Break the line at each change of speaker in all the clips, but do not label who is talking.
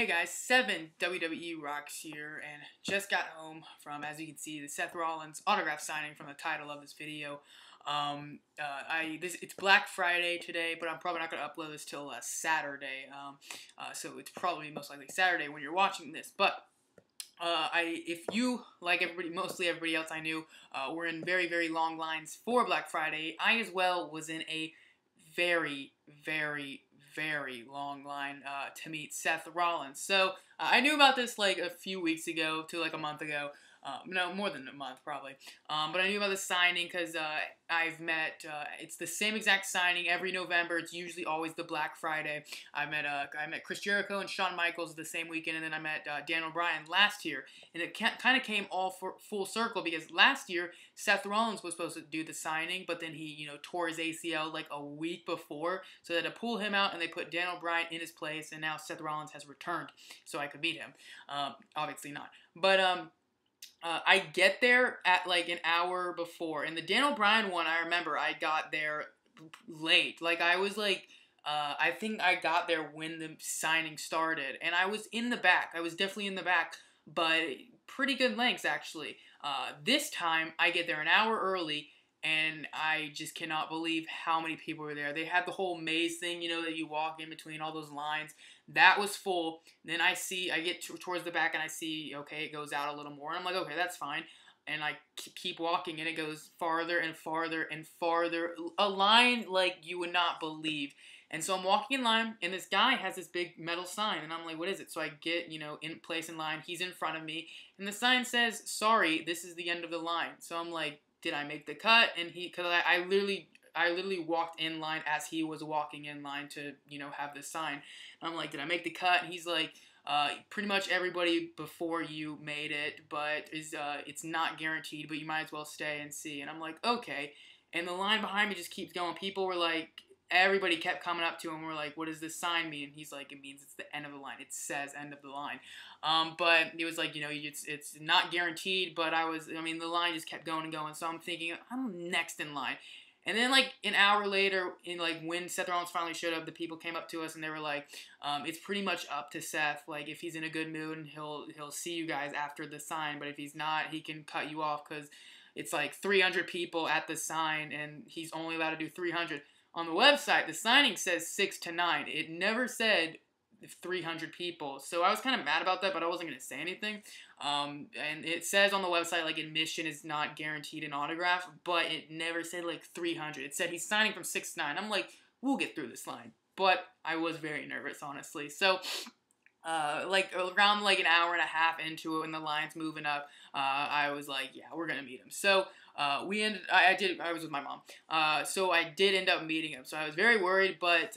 Hey guys, 7 WWE Rocks here, and just got home from, as you can see, the Seth Rollins autograph signing from the title of this video. It's Black Friday today, but I'm probably not going to upload this till Saturday. So it's probably most likely Saturday when you're watching this. But if you, like mostly everybody else I knew, were in very, very long lines for Black Friday, I as well was in a very, very, very long line to meet Seth Rollins. So I knew about this like a few weeks ago to like a month ago. No, more than a month probably. But I knew about the signing because I've met. It's the same exact signing every November. It's usually always the Black Friday. I met Chris Jericho and Shawn Michaels the same weekend, and then I met Daniel Bryan last year. And it kind of came all full circle because last year Seth Rollins was supposed to do the signing, but then he tore his ACL like a week before, so they had to pull him out and they put Daniel Bryan in his place, and now Seth Rollins has returned, so I could meet him. Obviously not, but I get there at like an hour before. And the Daniel Bryan one, I remember I got there late. Like I was like, I think I got there when the signing started. And I was in the back. I was definitely in the back, but pretty good lengths actually. This time I get there an hour early. And I just cannot believe how many people were there. They had the whole maze thing, that you walk in between all those lines. That was full. Then I get towards the back and I see, okay, it goes out a little more. And I'm like, okay, that's fine. And I keep walking and it goes farther and farther and farther. A line like you would not believe. And so I'm walking in line and this guy has this big metal sign. And I'm like, what is it? So I get, in place in line. He's in front of me. And the sign says, sorry, this is the end of the line. So I'm like, did I make the cut? And because I literally walked in line as he was walking in line to, have this sign. And I'm like, did I make the cut? And he's like, pretty much everybody before you made it, but it's not guaranteed, but you might as well stay and see. And I'm like, okay. And the line behind me just keeps going. People were like, everybody kept coming up to him. We're like, what does this sign mean? And he's like, it means it's the end of the line. It says end of the line. But it was like, it's not guaranteed, but the line just kept going and going. So I'm thinking, I'm next in line. And then like an hour later, when Seth Rollins finally showed up, the people came up to us and they were like, it's pretty much up to Seth. Like if he's in a good mood, and he'll see you guys after the sign. But if he's not, he can cut you off because it's like 300 people at the sign and he's only allowed to do 300. On the website, the signing says 6 to 9. It never said 300 people. So I was kind of mad about that, but I wasn't going to say anything. And it says on the website, like, admission is not guaranteed an autograph, but it never said, like, 300. It said he's signing from 6 to 9. I'm like, we'll get through this line. But I was very nervous, honestly. So around like an hour and a half into it when the line's moving up, I was like, yeah, we're gonna meet him. So I was with my mom, so I did end up meeting him. So I was very worried, but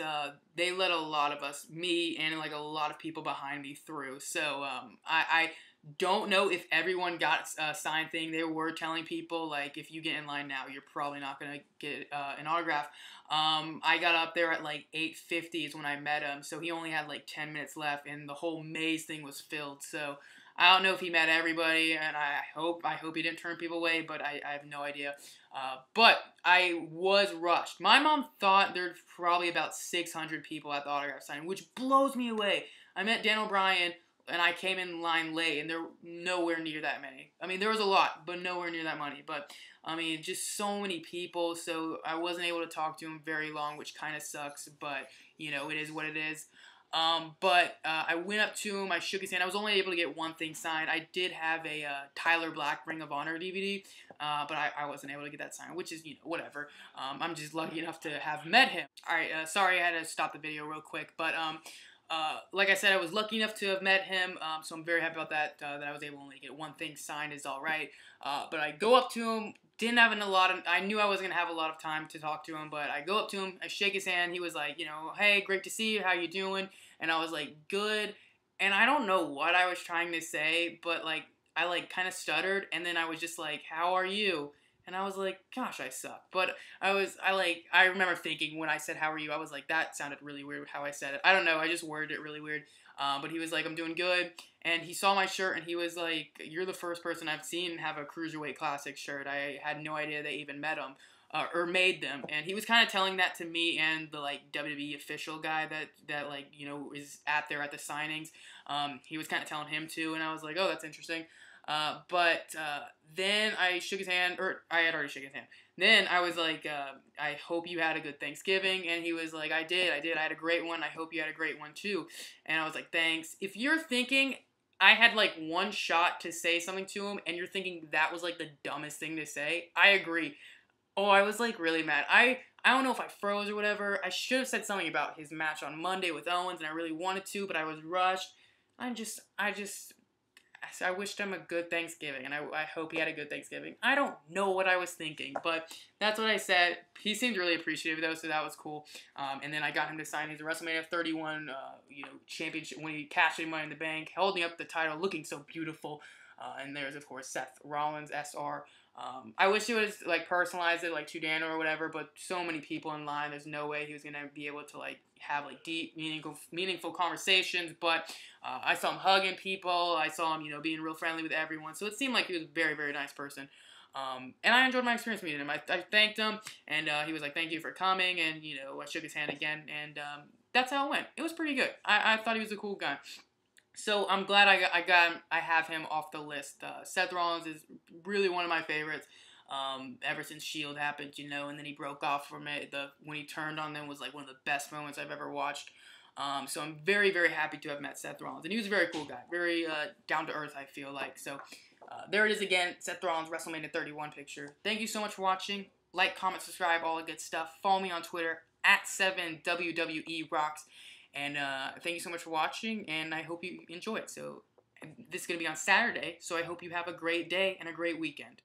they let a lot of us, me and like a lot of people behind me, through. So I don't know if everyone got a signed thing. They were telling people, like, if you get in line now, you're probably not going to get an autograph. I got up there at, like, 8:50 is when I met him, so he only had, like, 10 minutes left, and the whole maze thing was filled. So I don't know if he met everybody, and I hope he didn't turn people away, but I have no idea. But I was rushed. My mom thought there's probably about 600 people at the autograph signing, which blows me away. I met Daniel Bryan, and I came in line late, and there were nowhere near that many. I mean, there was a lot, but nowhere near that many. But, just so many people, so I wasn't able to talk to him very long, which kind of sucks, but, it is what it is. But I went up to him, I shook his hand. I was only able to get one thing signed. I did have a Tyler Black Ring of Honor DVD, but I wasn't able to get that signed, which is, whatever. I'm just lucky enough to have met him. Alright, sorry I had to stop the video real quick, but, like I said, I was lucky enough to have met him, so I'm very happy about that, that I was able to only get one thing signed is alright. But I go up to him, I knew I wasn't going to have a lot of time to talk to him, but I go up to him, I shake his hand, he was like, hey, great to see you, how you doing? And I was like, good, and I don't know what I was trying to say, but, like, I, like, kind of stuttered, and then I was just like, how are you? And I was like, gosh, I suck. But I remember thinking when I said, how are you? I was like, that sounded really weird how I said it. I don't know. I just worded it really weird. But he was like, I'm doing good. And he saw my shirt and he was like, you're the first person I've seen have a Cruiserweight Classic shirt. I had no idea they even met him. or made them. And he was kind of telling that to me and the like WWE official guy that like is at the signings. He was kind of telling him too, and I was like, oh, that's interesting. But then I shook his hand, or I had already shook his hand. Then I was like, I hope you had a good Thanksgiving. And he was like, I did. I had a great one. I hope you had a great one too. And I was like, thanks. If you're thinking I had like one shot to say something to him and you're thinking that was like the dumbest thing to say, I agree. Oh, I was like really mad. I don't know if I froze or whatever. I should have said something about his match on Monday with Owens, and I really wanted to, but I was rushed. I wished him a good Thanksgiving, and I hope he had a good Thanksgiving. I don't know what I was thinking, but that's what I said. He seemed really appreciative, though, so that was cool. And then I got him to sign his WrestleMania 31, championship when he cashed in Money in the Bank, holding up the title, looking so beautiful. And there's, of course, Seth Rollins, SR. I wish it was, like, personalized it, like, to Daniel or whatever, but so many people in line, there's no way he was going to be able to, like, have, like, deep, meaningful conversations, but I saw him hugging people, I saw him, being real friendly with everyone, so it seemed like he was a very, very nice person. And I enjoyed my experience meeting him. I thanked him, and he was like, thank you for coming, and, I shook his hand again, and that's how it went. It was pretty good. I thought he was a cool guy. So I'm glad I have him off the list. Seth Rollins is really one of my favorites. Ever since Shield happened, and then he broke off from it. When he turned on them was like one of the best moments I've ever watched. So I'm very, very happy to have met Seth Rollins, and he was a very cool guy, very down to earth. I feel like so. There it is again, Seth Rollins WrestleMania 31 picture. Thank you so much for watching. Like, comment, subscribe, all the good stuff. Follow me on Twitter @7WWERocks. And thank you so much for watching, and I hope you enjoy it. So this is going to be on Saturday, so I hope you have a great day and a great weekend.